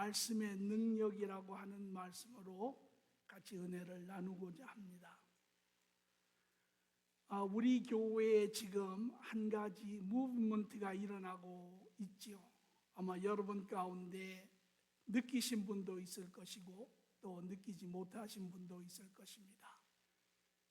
말씀의 능력이라고 하는 말씀으로 같이 은혜를 나누고자 합니다. 우리 교회에 지금 한 가지 무브먼트가 일어나고 있지요. 아마 여러분 가운데 느끼신 분도 있을 것이고 또 느끼지 못하신 분도 있을 것입니다.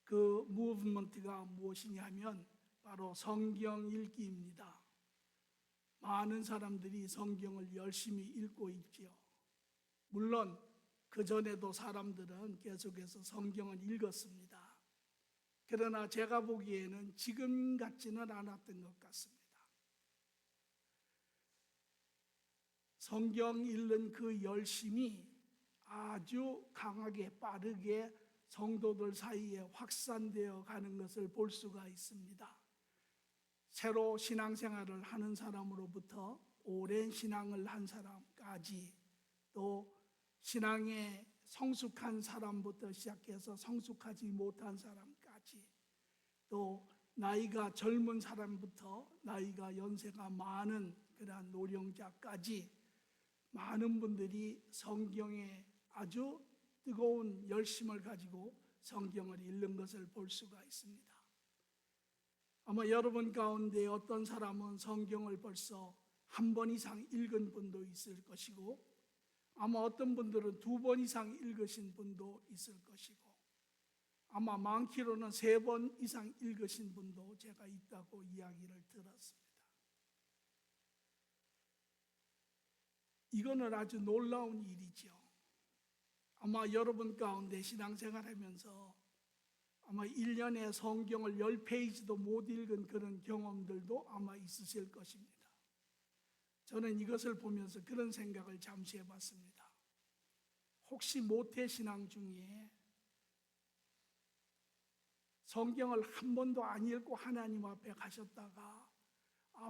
그 무브먼트가 무엇이냐면 바로 성경 읽기입니다. 많은 사람들이 성경을 열심히 읽고 있지요. 물론 그 전에도 사람들은 계속해서 성경을 읽었습니다. 그러나 제가 보기에는 지금 같지는 않았던 것 같습니다. 성경 읽는 그 열심이 아주 강하게 빠르게 성도들 사이에 확산되어 가는 것을 볼 수가 있습니다. 새로 신앙생활을 하는 사람으로부터 오랜 신앙을 한 사람까지, 또 신앙에 성숙한 사람부터 시작해서 성숙하지 못한 사람까지, 또 나이가 젊은 사람부터 나이가 연세가 많은 그러한 노령자까지 많은 분들이 성경에 아주 뜨거운 열심을 가지고 성경을 읽는 것을 볼 수가 있습니다. 아마 여러분 가운데 어떤 사람은 성경을 벌써 한 번 이상 읽은 분도 있을 것이고, 아마 어떤 분들은 2번 이상 읽으신 분도 있을 것이고, 아마 많기로는 3번 이상 읽으신 분도 제가 있다고 이야기를 들었습니다. 이거는 아주 놀라운 일이죠. 아마 여러분 가운데 신앙생활하면서 아마 1년에 성경을 10페이지도 못 읽은 그런 경험들도 아마 있으실 것입니다. 저는 이것을 보면서 그런 생각을 잠시 해봤습니다. 혹시 모태신앙 중에 성경을 한 번도 안 읽고 하나님 앞에 가셨다가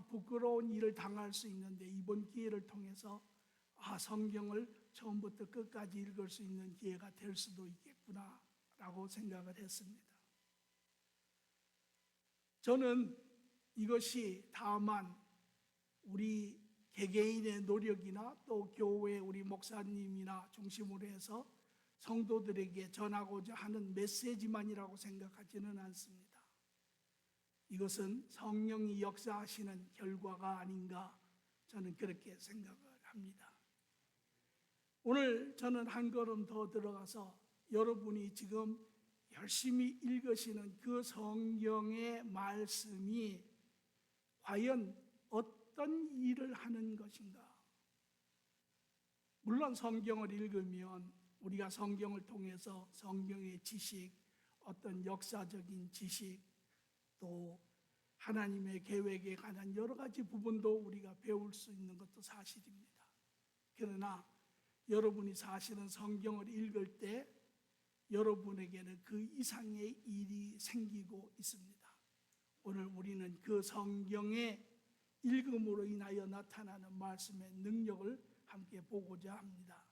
부끄러운 일을 당할 수 있는데 이번 기회를 통해서 성경을 처음부터 끝까지 읽을 수 있는 기회가 될 수도 있겠구나 라고 생각을 했습니다. 저는 이것이 다만 우리 개개인의 노력이나 또 교회 우리 목사님이나 중심으로 해서 성도들에게 전하고자 하는 메시지만이라고 생각하지는 않습니다. 이것은 성령이 역사하시는 결과가 아닌가 저는 그렇게 생각을 합니다. 오늘 저는 한 걸음 더 들어가서 여러분이 지금 열심히 읽으시는 그 성경의 말씀이 과연 어떤 일을 하는 것인가? 물론 성경을 읽으면 우리가 성경을 통해서 성경의 지식, 어떤 역사적인 지식, 또 하나님의 계획에 관한 여러 가지 부분도 우리가 배울 수 있는 것도 사실입니다. 그러나 여러분이 사실은 성경을 읽을 때 여러분에게는 그 이상의 일이 생기고 있습니다. 오늘 우리는 그 성경의 읽음으로 인하여 나타나는 말씀의 능력을 함께 보고자 합니다.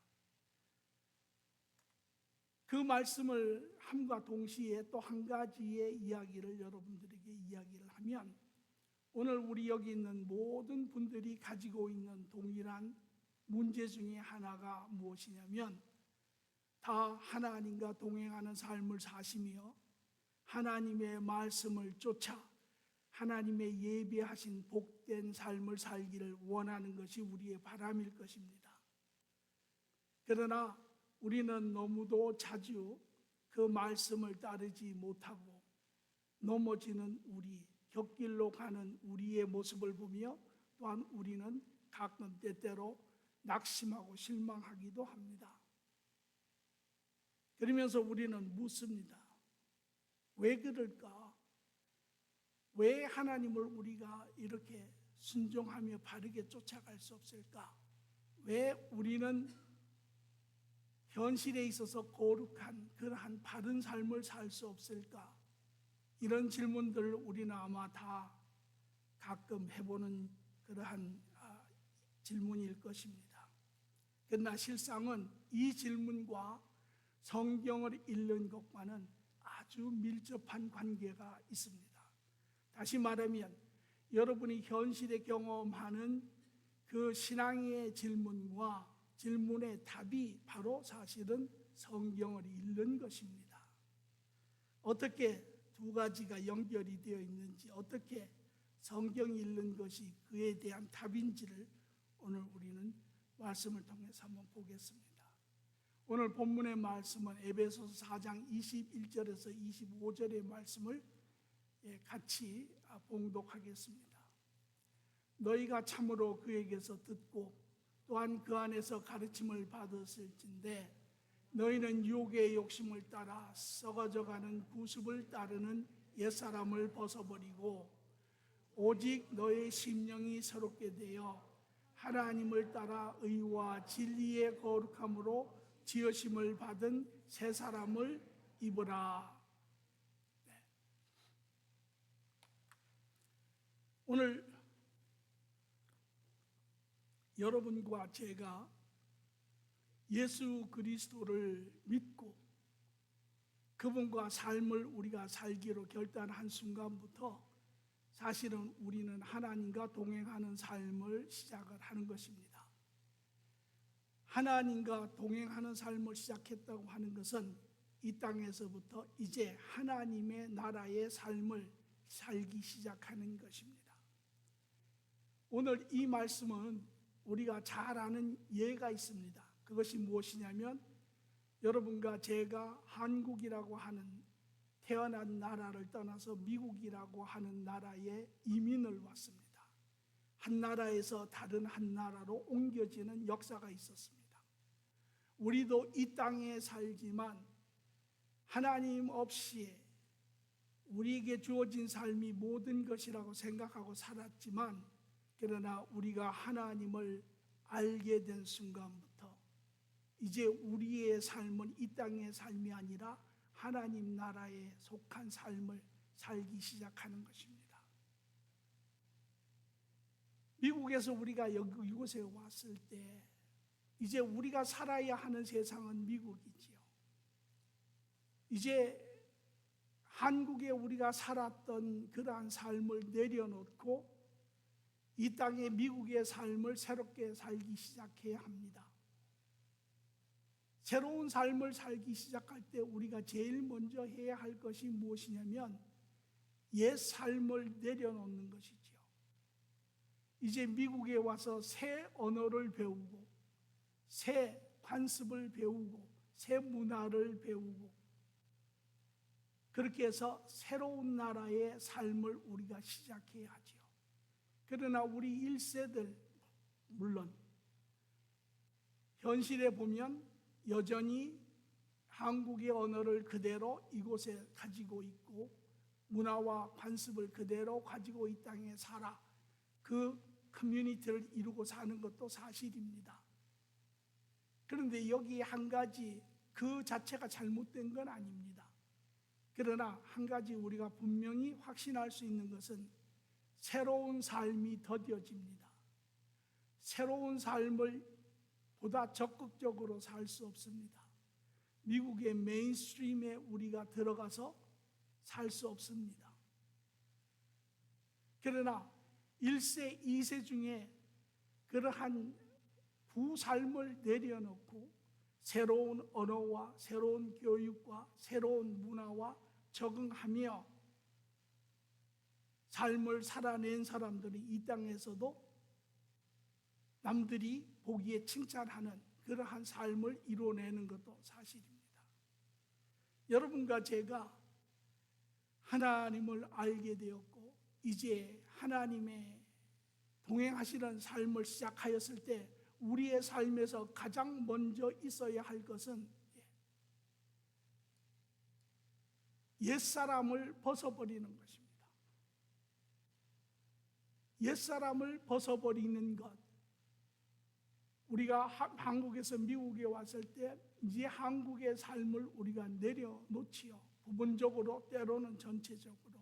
그 말씀을 함과 동시에 또 한 가지의 이야기를 여러분들에게 이야기를 하면, 오늘 우리 여기 있는 모든 분들이 가지고 있는 동일한 문제 중에 하나가 무엇이냐면, 다 하나님과 동행하는 삶을 사시며 하나님의 말씀을 쫓아 하나님의 예비하신 복된 삶을 살기를 원하는 것이 우리의 바람일 것입니다. 그러나 우리는 너무도 자주 그 말씀을 따르지 못하고 넘어지는 우리, 곁길로 가는 우리의 모습을 보며 또한 우리는 가끔 때때로 낙심하고 실망하기도 합니다. 그러면서 우리는 묻습니다. 왜 그럴까? 왜 하나님을 우리가 이렇게 순종하며 바르게 쫓아갈 수 없을까? 왜 우리는 현실에 있어서 거룩한 그러한 바른 삶을 살 수 없을까? 이런 질문들을 우리는 아마 다 가끔 해보는 그러한 질문일 것입니다. 그러나 실상은 이 질문과 성경을 읽는 것과는 아주 밀접한 관계가 있습니다. 다시 말하면 여러분이 현실에 경험하는 그 신앙의 질문과 질문의 답이 바로 사실은 성경을 읽는 것입니다. 어떻게 두 가지가 연결이 되어 있는지, 어떻게 성경 읽는 것이 그에 대한 답인지를 오늘 우리는 말씀을 통해서 한번 보겠습니다. 오늘 본문의 말씀은 에베소서 4장 21절에서 25절의 말씀을 같이 봉독하겠습니다. 너희가 참으로 그에게서 듣고 또한 그 안에서 가르침을 받았을진데 너희는 유혹의 욕심을 따라 썩어져가는 구습을 따르는 옛사람을 벗어버리고 오직 너의 심령이 새롭게 되어 하나님을 따라 의와 진리의 거룩함으로 지으심을 받은 새 사람을 입으라. 오늘 여러분과 제가 예수 그리스도를 믿고 그분과 삶을 우리가 살기로 결단한 순간부터 사실은 우리는 하나님과 동행하는 삶을 시작을 하는 것입니다. 하나님과 동행하는 삶을 시작했다고 하는 것은 이 땅에서부터 이제 하나님의 나라의 삶을 살기 시작하는 것입니다. 오늘 이 말씀은 우리가 잘 아는 예가 있습니다. 그것이 무엇이냐면 여러분과 제가 한국이라고 하는 태어난 나라를 떠나서 미국이라고 하는 나라에 이민을 왔습니다. 한 나라에서 다른 한 나라로 옮겨지는 역사가 있었습니다. 우리도 이 땅에 살지만 하나님 없이 우리에게 주어진 삶이 모든 것이라고 생각하고 살았지만 그러나 우리가 하나님을 알게 된 순간부터 이제 우리의 삶은 이 땅의 삶이 아니라 하나님 나라에 속한 삶을 살기 시작하는 것입니다. 미국에서 우리가 이곳에 왔을 때 이제 우리가 살아야 하는 세상은 미국이지요. 이제 한국에 우리가 살았던 그러한 삶을 내려놓고 이 땅의 미국의 삶을 새롭게 살기 시작해야 합니다. 새로운 삶을 살기 시작할 때 우리가 제일 먼저 해야 할 것이 무엇이냐면 옛 삶을 내려놓는 것이지요. 이제 미국에 와서 새 언어를 배우고 새 관습을 배우고 새 문화를 배우고 그렇게 해서 새로운 나라의 삶을 우리가 시작해야 하죠. 그러나 우리 1세들 물론 현실에 보면 여전히 한국의 언어를 그대로 이곳에 가지고 있고 문화와 관습을 그대로 가지고 이 땅에 살아 그 커뮤니티를 이루고 사는 것도 사실입니다. 그런데 여기 한 가지 그 자체가 잘못된 건 아닙니다. 그러나 한 가지 우리가 분명히 확신할 수 있는 것은 새로운 삶이 더뎌집니다. 새로운 삶을 보다 적극적으로 살 수 없습니다. 미국의 메인스트림에 우리가 들어가서 살 수 없습니다. 그러나 1세, 2세 중에 그러한 부삶을 내려놓고 새로운 언어와 새로운 교육과 새로운 문화와 적응하며 삶을 살아낸 사람들이 이 땅에서도 남들이 보기에 칭찬하는 그러한 삶을 이루어내는 것도 사실입니다. 여러분과 제가 하나님을 알게 되었고 이제 하나님의 동행하시는 삶을 시작하였을 때 우리의 삶에서 가장 먼저 있어야 할 것은 옛사람을 벗어버리는 것입니다. 옛사람을 벗어버리는 것. 우리가 한국에서 미국에 왔을 때 이제 한국의 삶을 우리가 내려놓지요. 부분적으로 때로는 전체적으로.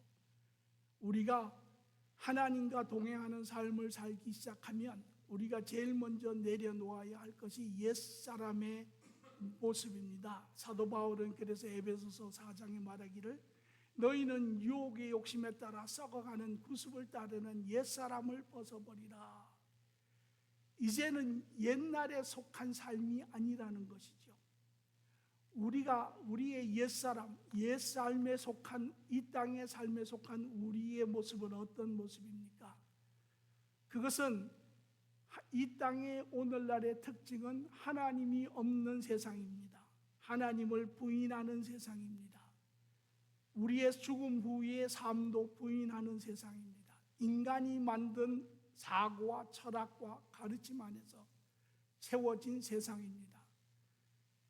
우리가 하나님과 동행하는 삶을 살기 시작하면 우리가 제일 먼저 내려놓아야 할 것이 옛사람의 모습입니다. 사도 바울은 그래서 에베소서 4장에 말하기를 너희는 유혹의 욕심에 따라 썩어가는 구습을 따르는 옛사람을 벗어버리라. 이제는 옛날에 속한 삶이 아니라는 것이죠. 우리의 옛사람, 옛삶에 속한, 이 땅의 삶에 속한 우리의 모습은 어떤 모습입니까? 그것은 이 땅의 오늘날의 특징은 하나님이 없는 세상입니다. 하나님을 부인하는 세상입니다. 우리의 죽음 후의 삶도 부인하는 세상입니다. 인간이 만든 사고와 철학과 가르침 안에서 채워진 세상입니다.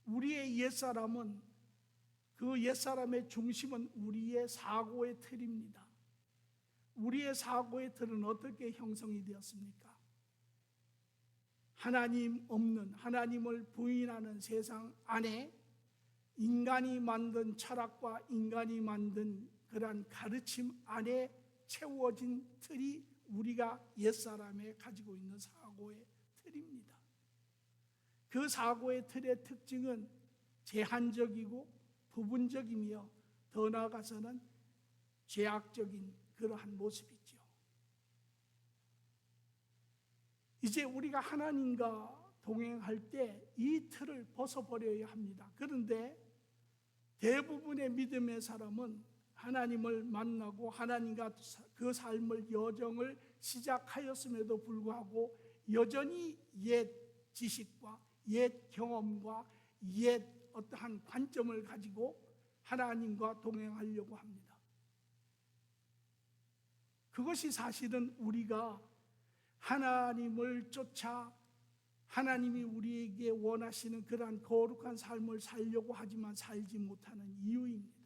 우리의 옛사람은, 그 옛사람의 중심은 우리의 사고의 틀입니다. 우리의 사고의 틀은 어떻게 형성이 되었습니까? 하나님 없는, 하나님을 부인하는 세상 안에 인간이 만든 철학과 인간이 만든 그러한 가르침 안에 채워진 틀이 우리가 옛사람에 가지고 있는 사고의 틀입니다. 그 사고의 틀의 특징은 제한적이고 부분적이며 더 나아가서는 죄악적인 그러한 모습이죠. 이제 우리가 하나님과 동행할 때 이 틀을 벗어버려야 합니다. 그런데 대부분의 믿음의 사람은 하나님을 만나고 하나님과 그 삶을 여정을 시작하였음에도 불구하고 여전히 옛 지식과 옛 경험과 옛 어떠한 관점을 가지고 하나님과 동행하려고 합니다. 그것이 사실은 우리가 하나님을 쫓아 하나님이 우리에게 원하시는 그러한 거룩한 삶을 살려고 하지만 살지 못하는 이유입니다.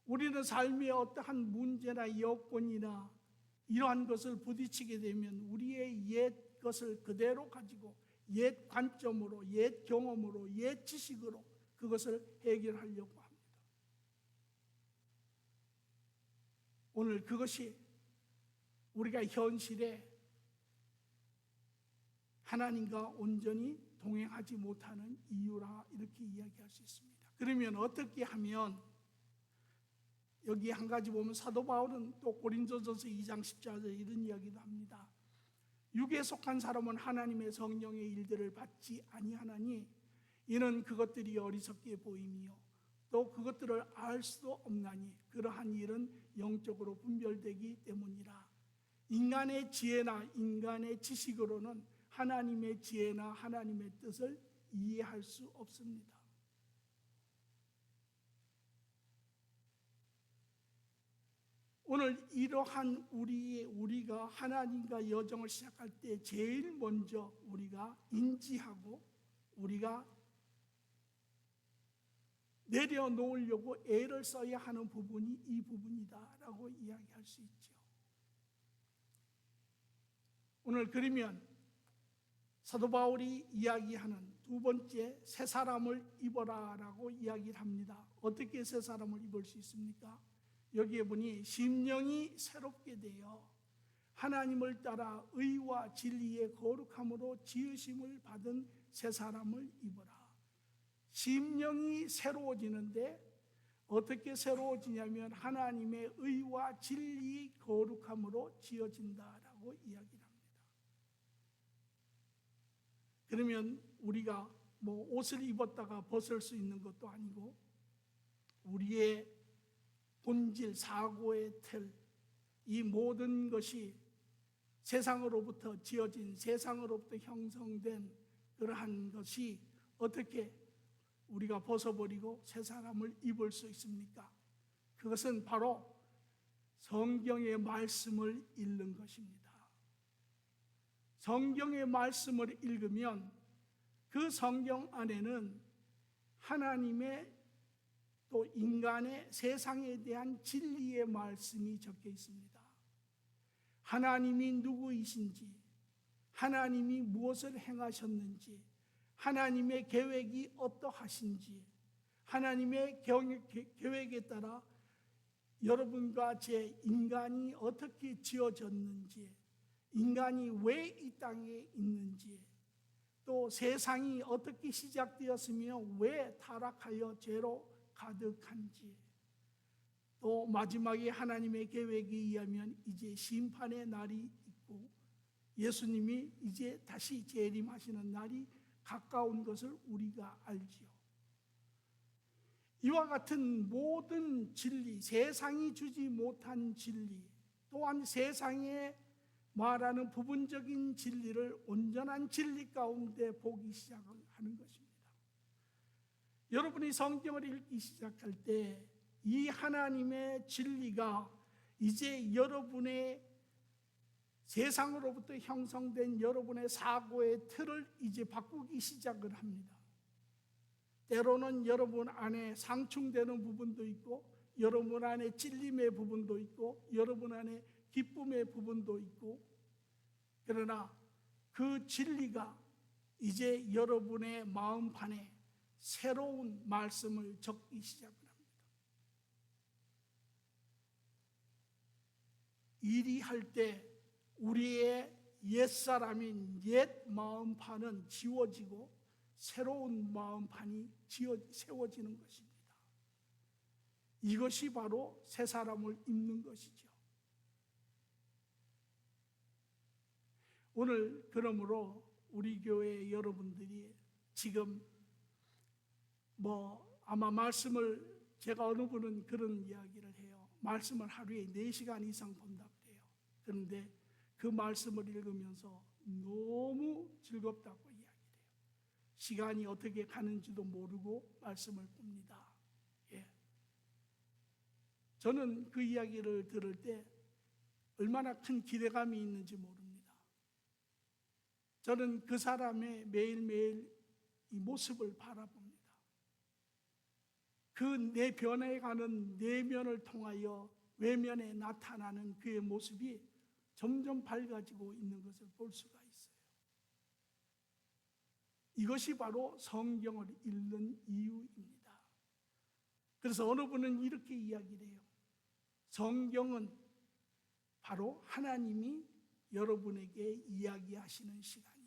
우리는 삶의 어떠한 문제나 여건이나 이러한 것을 부딪히게 되면 우리의 옛 것을 그대로 가지고 옛 관점으로, 옛 경험으로, 옛 지식으로 그것을 해결하려고 합니다. 오늘 그것이 우리가 현실에 하나님과 온전히 동행하지 못하는 이유라 이렇게 이야기할 수 있습니다. 그러면 어떻게 하면, 여기 한 가지 보면 사도 바울은 또 고린도전서 2장 10절에 이런 이야기도 합니다. 육에 속한 사람은 하나님의 성령의 일들을 받지 아니하나니 이는 그것들이 어리석게 보이며 또 그것들을 알 수도 없나니 그러한 일은 영적으로 분별되기 때문이라. 인간의 지혜나 인간의 지식으로는 하나님의 지혜나 하나님의 뜻을 이해할 수 없습니다. 오늘 이러한 우리가 하나님과 여정을 시작할 때 제일 먼저 우리가 인지하고 우리가 내려놓으려고 애를 써야 하는 부분이 이 부분이다라고 이야기할 수 있죠. 오늘 그러면 사도 바울이 이야기하는 두 번째, 새 사람을 입어라라고 이야기를 합니다. 어떻게 새 사람을 입을 수 있습니까? 여기에 보니 심령이 새롭게 되어 하나님을 따라 의와 진리의 거룩함으로 지으심을 받은 새 사람을 입어라. 심령이 새로워지는데 어떻게 새로워지냐면 하나님의 의와 진리의 거룩함으로 지어진다라고 이야기합니다. 그러면 우리가 옷을 입었다가 벗을 수 있는 것도 아니고 우리의 본질, 사고의 틀, 이 모든 것이 세상으로부터 지어진, 세상으로부터 형성된 그러한 것이 어떻게 우리가 벗어버리고 새 사람을 입을 수 있습니까? 그것은 바로 성경의 말씀을 읽는 것입니다. 성경의 말씀을 읽으면 그 성경 안에는 하나님의 또 인간의 세상에 대한 진리의 말씀이 적혀 있습니다. 하나님이 누구이신지, 하나님이 무엇을 행하셨는지, 하나님의 계획이 어떠하신지, 하나님의 계획에 따라 여러분과 제 인간이 어떻게 지어졌는지, 인간이 왜 이 땅에 있는지, 또 세상이 어떻게 시작되었으며 왜 타락하여 죄로 가득한지, 또 마지막에 하나님의 계획에 의하면 이제 심판의 날이 있고 예수님이 이제 다시 재림하시는 날이 가까운 것을 우리가 알지요. 이와 같은 모든 진리, 세상이 주지 못한 진리, 또한 세상에 말하는 부분적인 진리를 온전한 진리 가운데 보기 시작하는 것입니다. 여러분이 성경을 읽기 시작할 때 이 하나님의 진리가 이제 여러분의 세상으로부터 형성된 여러분의 사고의 틀을 이제 바꾸기 시작을 합니다. 때로는 여러분 안에 상충되는 부분도 있고, 여러분 안에 찔림의 부분도 있고, 여러분 안에 기쁨의 부분도 있고, 그러나 그 진리가 이제 여러분의 마음판에 새로운 말씀을 적기 시작을 합니다. 일이 할 때 우리의 옛사람인 옛 마음판은 지워지고 새로운 마음판이 세워지는 것입니다. 이것이 바로 새 사람을 입는 것이죠. 오늘 그러므로 우리 교회 여러분들이 지금 아마 말씀을, 제가 어느 분은 그런 이야기를 해요. 말씀을 하루에 4시간 이상 본다고 해요. 그런데 그 말씀을 읽으면서 너무 즐겁다고 이야기해요. 시간이 어떻게 가는지도 모르고 말씀을 봅니다. 예. 저는 그 이야기를 들을 때 얼마나 큰 기대감이 있는지 모릅니다. 저는 그 사람의 매일매일 이 모습을 바라봅니다. 그 내 변해가는 내면을 통하여 외면에 나타나는 그의 모습이 점점 밝아지고 있는 것을 볼 수가 있어요. 이것이 바로 성경을 읽는 이유입니다. 그래서 어느 분은 이렇게 이야기를 해요. 성경은 바로 하나님이 여러분에게 이야기하시는 시간이다.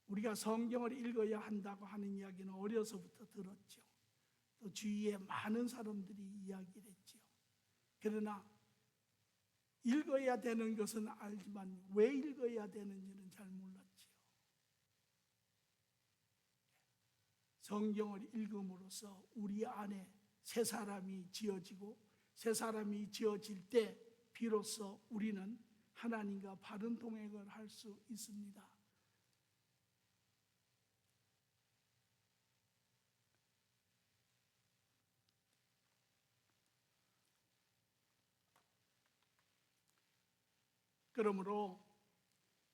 우리가 성경을 읽어야 한다고 하는 이야기는 어려서부터 들었죠. 또 주위에 많은 사람들이 이야기를 했죠. 그러나 읽어야 되는 것은 알지만 왜 읽어야 되는지는 잘 몰랐지요. 성경을 읽음으로써 우리 안에 새 사람이 지어지고, 새 사람이 지어질 때 비로소 우리는 하나님과 바른 동행을 할 수 있습니다. 그러므로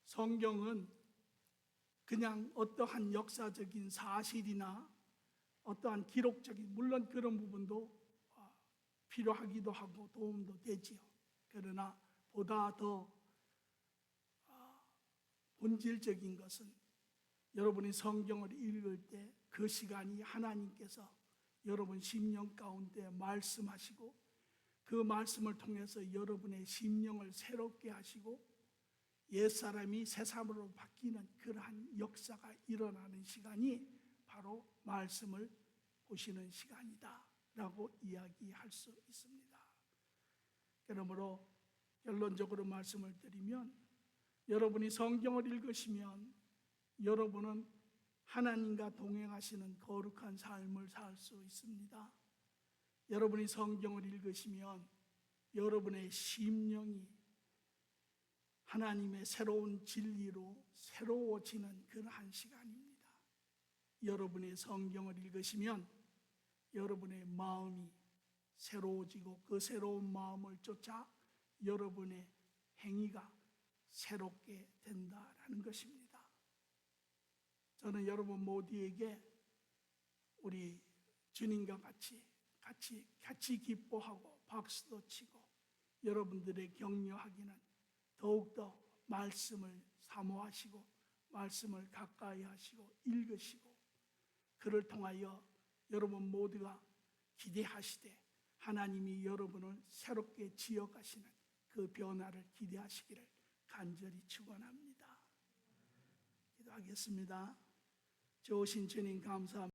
성경은 그냥 어떠한 역사적인 사실이나 어떠한 기록적인, 물론 그런 부분도 필요하기도 하고 도움도 되지요. 그러나 보다 더 본질적인 것은 여러분이 성경을 읽을 때 그 시간이 하나님께서 여러분 심령 가운데 말씀하시고, 그 말씀을 통해서 여러분의 심령을 새롭게 하시고 옛사람이 새사람으로 바뀌는 그러한 역사가 일어나는 시간이 바로 말씀을 보시는 시간이다 라고 이야기할 수 있습니다. 그러므로 결론적으로 말씀을 드리면, 여러분이 성경을 읽으시면 여러분은 하나님과 동행하시는 거룩한 삶을 살 수 있습니다. 여러분이 성경을 읽으시면 여러분의 심령이 하나님의 새로운 진리로 새로워지는 그러한 시간입니다. 여러분이 성경을 읽으시면 여러분의 마음이 새로워지고 그 새로운 마음을 쫓아 여러분의 행위가 새롭게 된다라는 것입니다. 저는 여러분 모두에게 우리 주님과 같이 기뻐하고 박수도 치고 여러분들의 격려하기는 더욱더 말씀을 사모하시고 말씀을 가까이 하시고 읽으시고, 그를 통하여 여러분 모두가 기대하시되 하나님이 여러분을 새롭게 지어가시는 그 변화를 기대하시기를 간절히 축원합니다. 기도하겠습니다. 좋으신 주님 감사합니다.